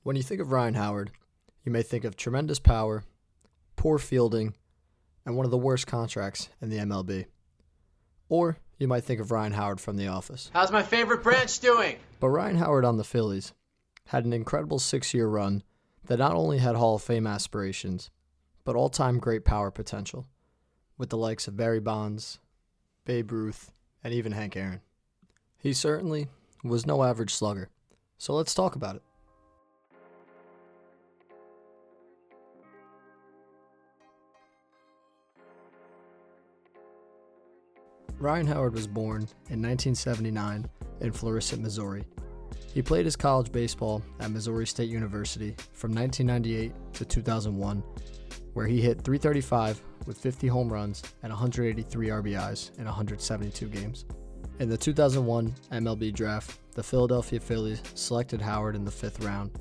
When you think of Ryan Howard, you may think of tremendous power, poor fielding, and one of the worst contracts in the MLB. Or you might think of Ryan Howard from The Office. How's my favorite branch doing? But Ryan Howard on the Phillies had an incredible 6-year run that not only had Hall of Fame aspirations, but all-time great power potential, with the likes of Barry Bonds, Babe Ruth, and even Hank Aaron. He certainly was no average slugger, so let's talk about it. Ryan Howard was born in 1979 in Florissant, Missouri. He played his college baseball at Missouri State University from 1998 to 2001, where he hit .335 with 50 home runs and 183 RBIs in 172 games. In the 2001 MLB Draft, the Philadelphia Phillies selected Howard in the 5th round.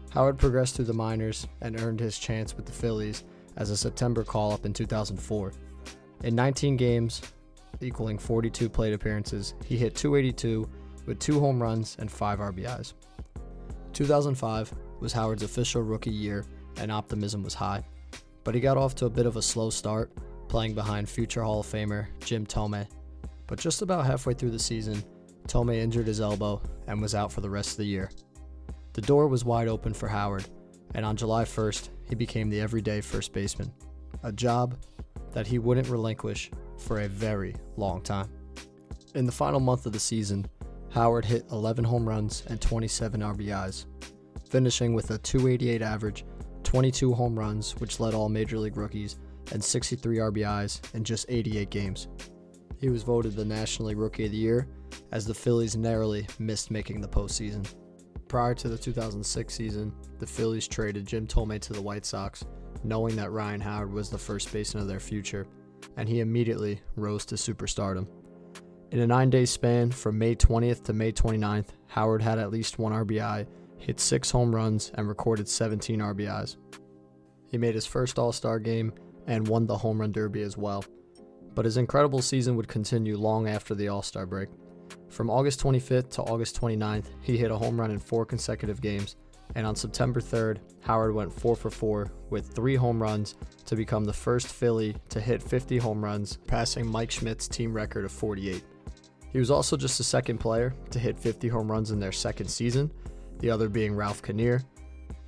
Howard progressed through the minors and earned his chance with the Phillies as a September call-up in 2004. In 19 games, equaling 42 plate appearances, he hit .282 with 2 home runs and 5 RBIs. 2005 was Howard's official rookie year and optimism was high, but he got off to a bit of a slow start, playing behind future Hall of Famer Jim Thome. But just about halfway through the season, Thome injured his elbow and was out for the rest of the year. The door was wide open for Howard, and on July 1st, he became the everyday first baseman, a job that he wouldn't relinquish for a very long time. In the final month of the season, Howard hit 11 home runs and 27 RBIs, finishing with a .288 average, 22 home runs, which led all Major League rookies, and 63 RBIs in just 88 games. He was voted the National League Rookie of the Year, as the Phillies narrowly missed making the postseason. Prior to the 2006 season, the Phillies traded Jim Thome to the White Sox, knowing that Ryan Howard was the first baseman of their future, and he immediately rose to superstardom. In a 9-day span from May 20th to May 29th, Howard had at least 1 RBI, hit 6 home runs, and recorded 17 RBIs. He made his first All-Star game and won the Home Run Derby as well. But his incredible season would continue long after the All-Star break. From August 25th to August 29th, he hit a home run in 4 consecutive games, and on September 3rd, Howard went 4 for 4 with 3 home runs to become the first Philly to hit 50 home runs, passing Mike Schmidt's team record of 48. He was also just the second player to hit 50 home runs in their second season, the other being Ralph Kinnear.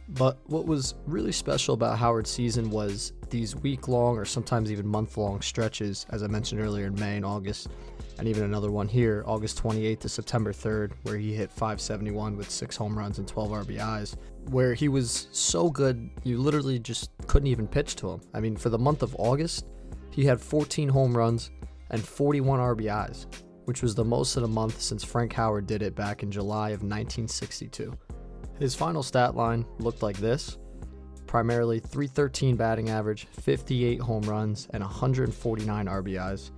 But what was really special about Howard's season was these week-long or sometimes even month-long stretches, as I mentioned earlier, in May and August, and even another one here, August 28th to September 3rd, where he hit .571 with 6 home runs and 12 RBIs, where he was so good, you literally just couldn't even pitch to him. I mean, for the month of August, he had 14 home runs and 41 RBIs, which was the most in a month since Frank Howard did it back in July of 1962. His final stat line looked like this: primarily .313 batting average, 58 home runs, and 149 RBIs.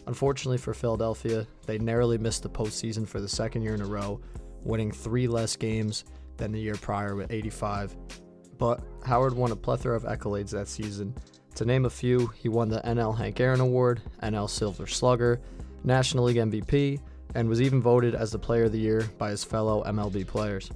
Unfortunately for Philadelphia, they narrowly missed the postseason for the second year in a row, winning 3 less games than the year prior with 85. But Howard won a plethora of accolades that season. To name a few, he won the NL Hank Aaron Award, NL Silver Slugger, National League MVP, and was even voted as the Player of the Year by his fellow MLB players.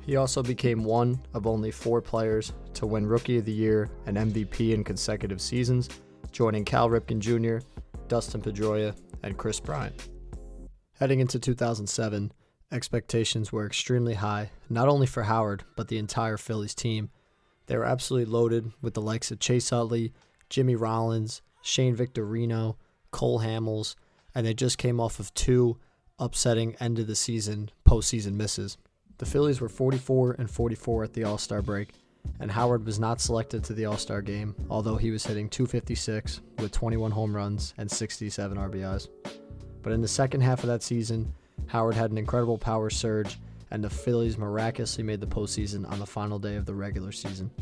He also became one of only 4 players to win Rookie of the Year and MVP in consecutive seasons, joining Cal Ripken Jr., Dustin Pedroia, and Chris Bryant. Heading into 2007, expectations were extremely high, not only for Howard, but the entire Phillies team. They were absolutely loaded with the likes of Chase Utley, Jimmy Rollins, Shane Victorino, Cole Hamels, and they just came off of 2 upsetting end-of-the-season postseason misses. The Phillies were 44-44 at the All-Star break, and Howard was not selected to the All-Star game, although he was hitting .256 with 21 home runs and 67 RBIs. But in the second half of that season, Howard had an incredible power surge, and the Phillies miraculously made the postseason on the final day of the regular season.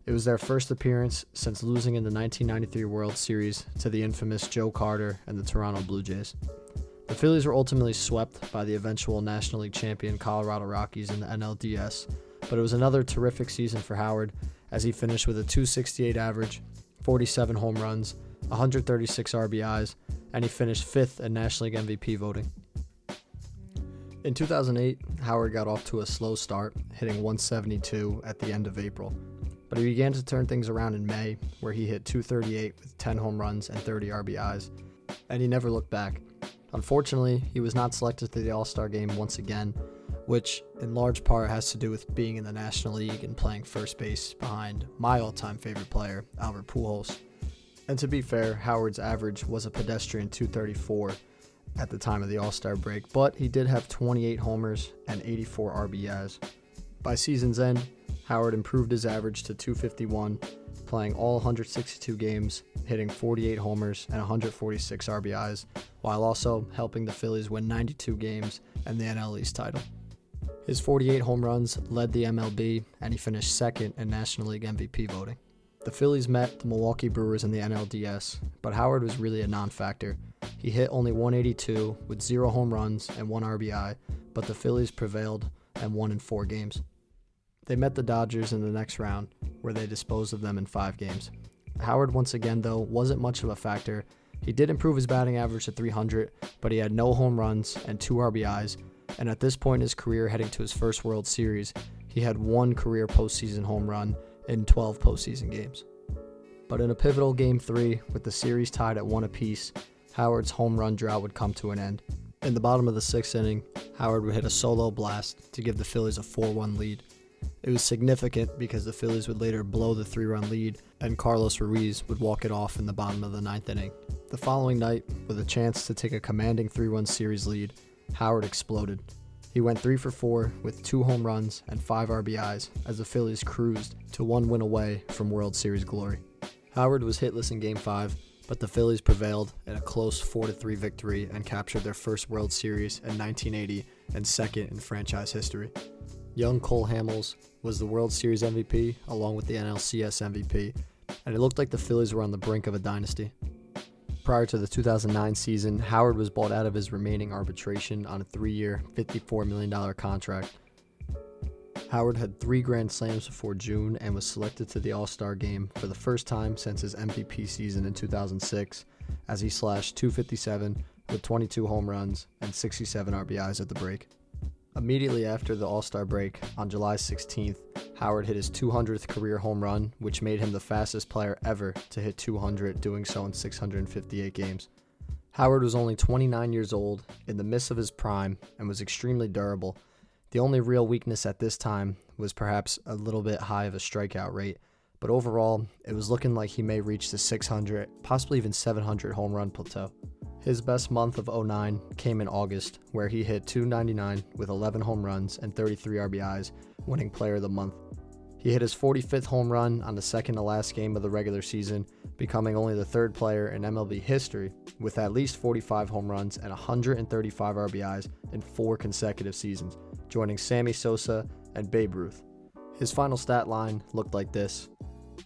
It was their first appearance since losing in the 1993 World Series to the infamous Joe Carter and the Toronto Blue Jays. The Phillies were ultimately swept by the eventual National League champion Colorado Rockies in the NLDS, but it was another terrific season for Howard as he finished with a .268 average, 47 home runs, 136 RBIs, and he finished 5th in National League MVP voting. In 2008, Howard got off to a slow start, hitting 172 at the end of April. But he began to turn things around in May, where he hit 238 with 10 home runs and 30 RBIs, and he never looked back. Unfortunately, he was not selected to the All-Star game once again, which in large part has to do with being in the National League and playing first base behind my all-time favorite player, Albert Pujols. And to be fair, Howard's average was a pedestrian 234 at the time of the All-Star break, but he did have 28 homers and 84 RBIs. By season's end, Howard improved his average to 251, playing all 162 games, hitting 48 homers and 146 RBIs, while also helping the Phillies win 92 games and the NL East title. His 48 home runs led the MLB, and he finished second in National League MVP voting. The Phillies met the Milwaukee Brewers in the NLDS, but Howard was really a non-factor. He hit only 182 with 0 home runs and 1 RBI, but the Phillies prevailed and won in 4 games. They met the Dodgers in the next round, where they disposed of them in 5 games. Howard, once again, though, wasn't much of a factor. He did improve his batting average to 300, but he had no home runs and 2 RBIs, and at this point in his career, heading to his first World Series, he had 1 career postseason home run in 12 postseason games. But in a pivotal Game 3, with the series tied at 1 apiece, Howard's home run drought would come to an end. In the bottom of the 6th inning, Howard would hit a solo blast to give the Phillies a 4-1 lead. It was significant because the Phillies would later blow the 3-run lead, and Carlos Ruiz would walk it off in the bottom of the 9th inning. The following night, with a chance to take a commanding 3-1 series lead, Howard exploded. He went 3 for 4 with 2 home runs and 5 RBIs as the Phillies cruised to 1 win away from World Series glory. Howard was hitless in Game 5, but the Phillies prevailed in a close 4-3 victory and captured their first World Series in 1980 and second in franchise history. Young Cole Hamels was the World Series MVP along with the NLCS MVP, and it looked like the Phillies were on the brink of a dynasty. Prior to the 2009 season, Howard was bought out of his remaining arbitration on a 3-year, $54 million contract. Howard had 3 Grand Slams before June and was selected to the All-Star game for the first time since his MVP season in 2006, as he slashed .257 with 22 home runs and 67 RBIs at the break. Immediately after the All-Star break, on July 16th, Howard hit his 200th career home run, which made him the fastest player ever to hit 200, doing so in 658 games. Howard was only 29 years old, in the midst of his prime, and was extremely durable. The only real weakness at this time was perhaps a little bit high of a strikeout rate, but overall, it was looking like he may reach the 600, possibly even 700 home run plateau. His best month of 2009 came in August, where he hit .299 with 11 home runs and 33 RBIs, winning Player of the Month. He hit his 45th home run on the second to last game of the regular season, becoming only the 3rd player in MLB history with at least 45 home runs and 135 RBIs in 4 consecutive seasons, joining Sammy Sosa and Babe Ruth. His final stat line looked like this: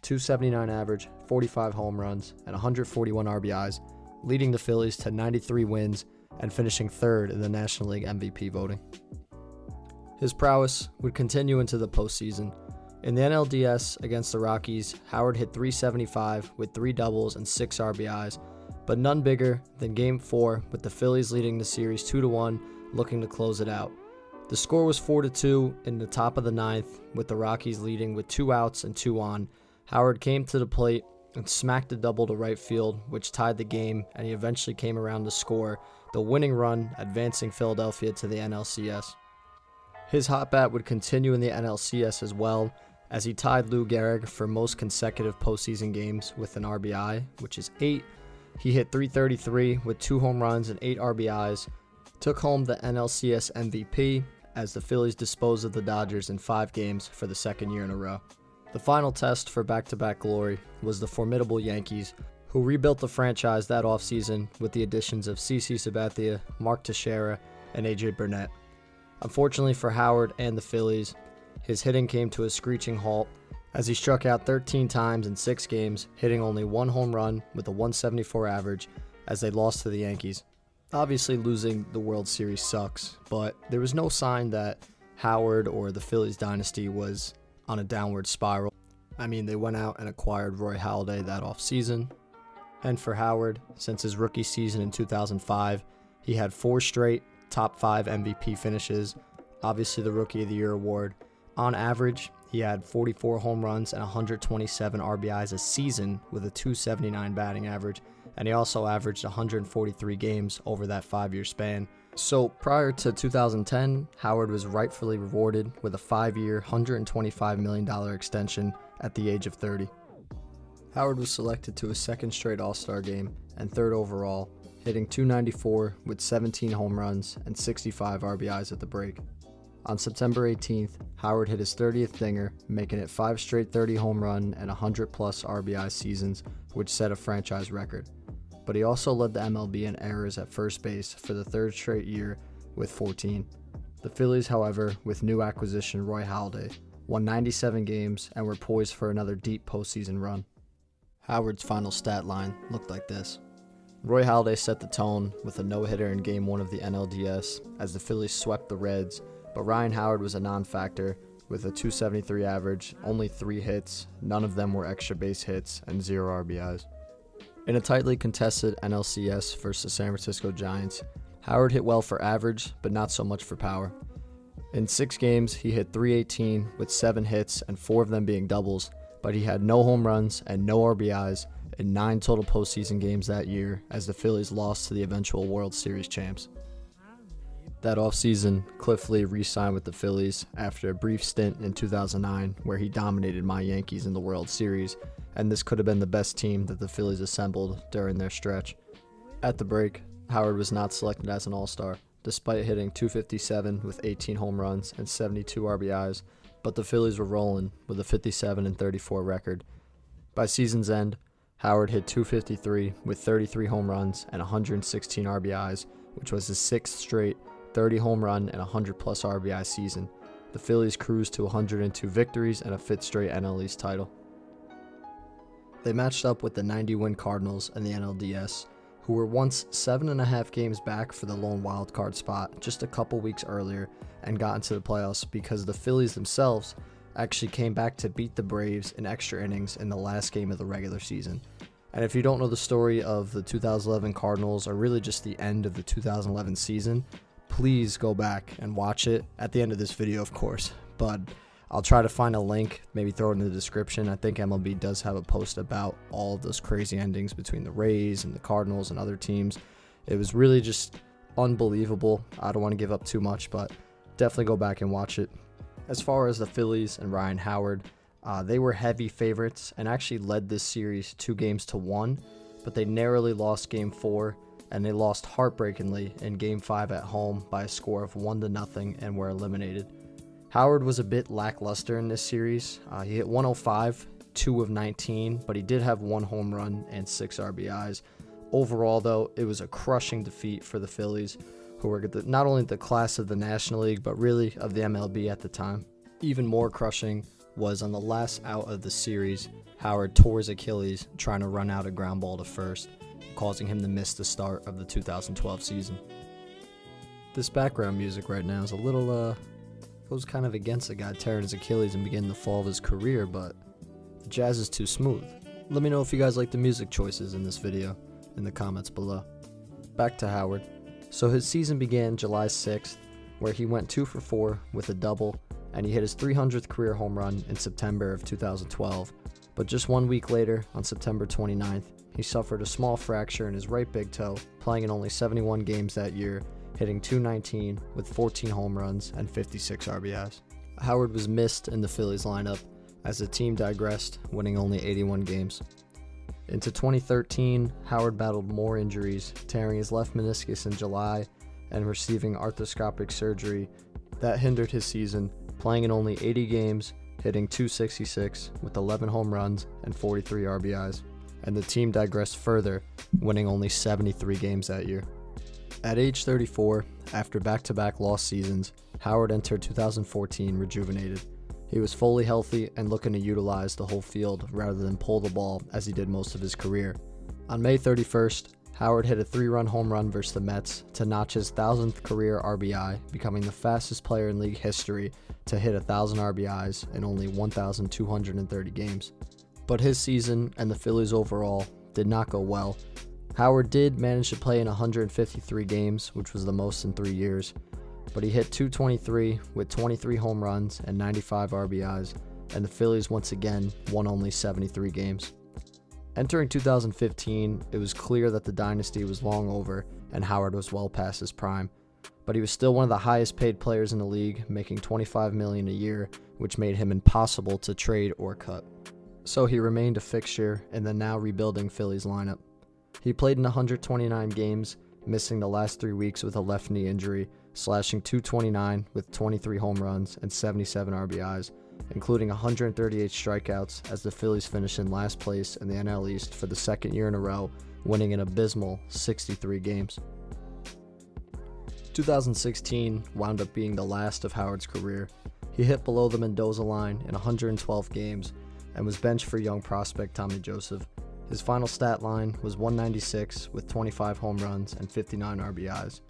.279 average, 45 home runs, and 141 RBIs, leading the Phillies to 93 wins and finishing 3rd in the National League MVP voting. His prowess would continue into the postseason. In the NLDS against the Rockies, Howard hit .375 with 3 doubles and 6 RBIs, but none bigger than Game 4 with the Phillies leading the series 2-1, looking to close it out. The score was 4-2 in the top of the 9th, with the Rockies leading with 2 outs and 2 on. Howard came to the plate and smacked a double to right field, which tied the game, and he eventually came around to score the winning run, advancing Philadelphia to the NLCS. His hot bat would continue in the NLCS as well, as he tied Lou Gehrig for most consecutive postseason games with an RBI, which is 8. He hit .333 with 2 home runs and 8 RBIs, took home the NLCS MVP as the Phillies disposed of the Dodgers in 5 games for the 2nd year in a row. The final test for back-to-back glory was the formidable Yankees, who rebuilt the franchise that offseason with the additions of CeCe Sabathia, Mark Teixeira, and AJ Burnett. Unfortunately for Howard and the Phillies, his hitting came to a screeching halt as he struck out 13 times in 6 games, hitting only 1 home run with a .174 average as they lost to the Yankees. Obviously, losing the World Series sucks, but there was no sign that Howard or the Phillies dynasty was on a downward spiral. I mean, they went out and acquired Roy Halladay that offseason. And for Howard, since his rookie season in 2005, he had 4 straight top 5 MVP finishes, obviously the Rookie of the Year award. On average, he had 44 home runs and 127 RBIs a season with a .279 batting average, and he also averaged 143 games over that 5-year span. So prior to 2010, Howard was rightfully rewarded with a 5-year, $125 million extension at the age of 30. Howard was selected to his second straight All-Star game and third overall, hitting .294 with 17 home runs and 65 RBIs at the break. On September 18th, Howard hit his 30th dinger, making it 5 straight 30 home run and 100-plus RBI seasons, which set a franchise record. But he also led the MLB in errors at first base for the third straight year with 14. The Phillies, however, with new acquisition Roy Halladay, won 97 games and were poised for another deep postseason run. Howard's final stat line looked like this. Roy Halladay set the tone with a no-hitter in Game 1 of the NLDS as the Phillies swept the Reds, but Ryan Howard was a non-factor with a .273 average, only 3 hits, none of them were extra base hits, and 0 RBIs. In a tightly contested NLCS versus the San Francisco Giants, Howard hit well for average, but not so much for power. In 6 games, he hit .318 with 7 hits and 4 of them being doubles, but he had no home runs and no RBIs in 9 total postseason games that year as the Phillies lost to the eventual World Series champs. That offseason, Cliff Lee re-signed with the Phillies after a brief stint in 2009 where he dominated my Yankees in the World Series, and this could have been the best team that the Phillies assembled during their stretch. At the break, Howard was not selected as an All-Star, despite hitting .257 with 18 home runs and 72 RBIs, but the Phillies were rolling with a 57-34 record. By season's end, Howard hit .253 with 33 home runs and 116 RBIs, which was his 6th straight 30 home run and 100-plus RBI season. The Phillies cruised to 102 victories and a 5th straight NL East title. They matched up with the 90-win Cardinals in the NLDS, who were once 7.5 games back for the lone wildcard spot just a couple weeks earlier and got into the playoffs because the Phillies themselves actually came back to beat the Braves in extra innings in the last game of the regular season. And if you don't know the story of the 2011 Cardinals, or really just the end of the 2011 season, please go back and watch it at the end of this video, of course. But I'll try to find a link, maybe throw it in the description. I think MLB does have a post about all of those crazy endings between the Rays and the Cardinals and other teams. It was really just unbelievable. I don't want to give up too much, but definitely go back and watch it. As far as the Phillies and Ryan Howard, they were heavy favorites and actually led this series 2-1, but they narrowly lost Game 4, and they lost heartbreakingly in Game 5 at home by a score of 1-0 and were eliminated. Howard was a bit lackluster in this series. He hit .105, 2 of 19, but he did have 1 home run and 6 RBIs. Overall, though, it was a crushing defeat for the Phillies, who were not only the class of the National League, but really of the MLB at the time. Even more crushing was on the last out of the series, Howard tore his Achilles trying to run out a ground ball to first, causing him to miss the start of the 2012 season. This background music right now is a little, goes kind of against the guy tearing his Achilles and beginning the fall of his career, but the jazz is too smooth. Let me know if you guys like the music choices in this video in the comments below. Back to Howard. So his season began July 6th, where he went 2 for 4 with a double, and he hit his 300th career home run in September of 2012. But just 1 week later, on September 29th, he suffered a small fracture in his right big toe, playing in only 71 games that year, hitting .219 with 14 home runs and 56 RBIs. Howard was missed in the Phillies lineup as the team digressed, winning only 81 games. Into 2013, Howard battled more injuries, tearing his left meniscus in July and receiving arthroscopic surgery that hindered his season, playing in only 80 games, hitting .266 with 11 home runs and 43 RBIs, and the team digressed further, winning only 73 games that year. At age 34, after back-to-back lost seasons, Howard entered 2014 rejuvenated. He was fully healthy and looking to utilize the whole field rather than pull the ball as he did most of his career. On May 31st, Howard hit a 3-run home run versus the Mets to notch his 1,000th career RBI, becoming the fastest player in league history to hit 1,000 RBIs in only 1,230 games. But his season and the Phillies overall did not go well, Howard did manage to play in 153 games, which was the most in 3 years, but he hit .223 with 23 home runs and 95 RBIs, and the Phillies once again won only 73 games. Entering 2015, it was clear that the dynasty was long over and Howard was well past his prime, but he was still one of the highest paid players in the league, making $25 million a year, which made him impossible to trade or cut. So he remained a fixture in the now rebuilding Phillies lineup. He played in 129 games, missing the last 3 weeks with a left knee injury, slashing .229 with 23 home runs and 77 RBIs, including 138 strikeouts as the Phillies finished in last place in the NL East for the second year in a row, winning an abysmal 63 games. 2016 wound up being the last of Howard's career. He hit below the Mendoza line in 112 games and was benched for young prospect Tommy Joseph. His final stat line was 196 with 25 home runs and 59 RBIs.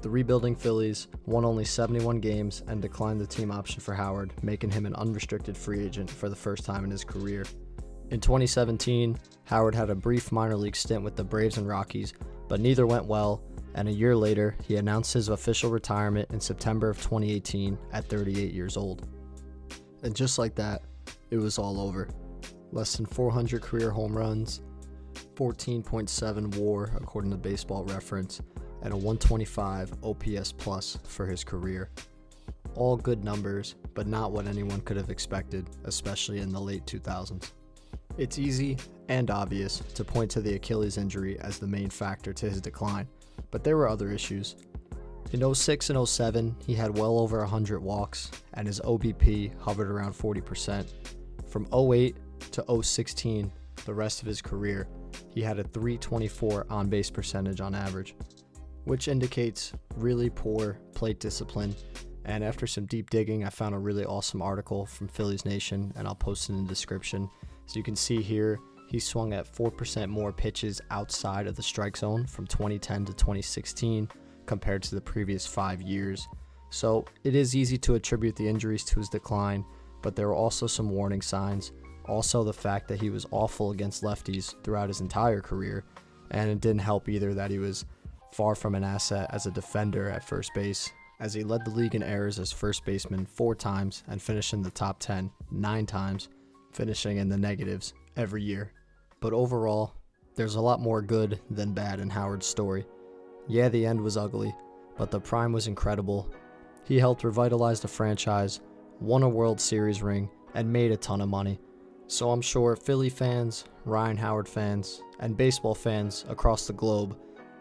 The rebuilding Phillies won only 71 games and declined the team option for Howard, making him an unrestricted free agent for the first time in his career. In 2017, Howard had a brief minor league stint with the Braves and Rockies, but neither went well, and a year later, he announced his official retirement in September of 2018 at 38 years old. And just like that, it was all over. Less than 400 career home runs, 14.7 WAR according to Baseball Reference, and a 125 OPS plus for his career. All good numbers, but not what anyone could have expected, especially in the late 2000s. It's easy and obvious to point to the Achilles injury as the main factor to his decline, but there were other issues. In 06 and 07, he had well over 100 walks, and his OBP hovered around 40%. From 08 to 016, the rest of his career, he had a .324 on-base percentage on average, which indicates really poor plate discipline. And after some deep digging, I found a really awesome article from Phillies Nation, and I'll post it in the description. So you can see here, he swung at 4% more pitches outside of the strike zone from 2010 to 2016 compared to the previous 5 years. So it is easy to attribute the injuries to his decline, but there were also some warning signs. Also the fact that he was awful against lefties throughout his entire career, and it didn't help either that he was far from an asset as a defender at first base, as he led the league in errors as first baseman 4 times and finished in the top 10 9 times, finishing in the negatives every year. But overall, there's a lot more good than bad in Howard's story. Yeah, the end was ugly, but the prime was incredible. He helped revitalize the franchise, won a World Series ring, and made a ton of money. So I'm sure Philly fans, Ryan Howard fans, and baseball fans across the globe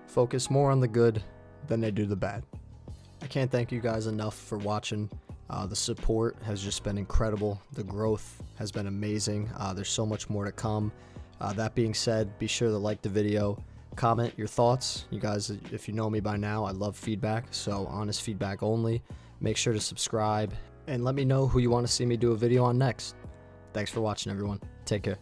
focus more on the good than they do the bad. I can't thank you guys enough for watching. The support has just been incredible. The growth has been amazing. There's so much more to come. That being said, be sure to like the video, comment your thoughts. You guys, if you know me by now, I love feedback, so honest feedback only. Make sure to subscribe and let me know who you want to see me do a video on next. Thanks for watching, everyone. Take care.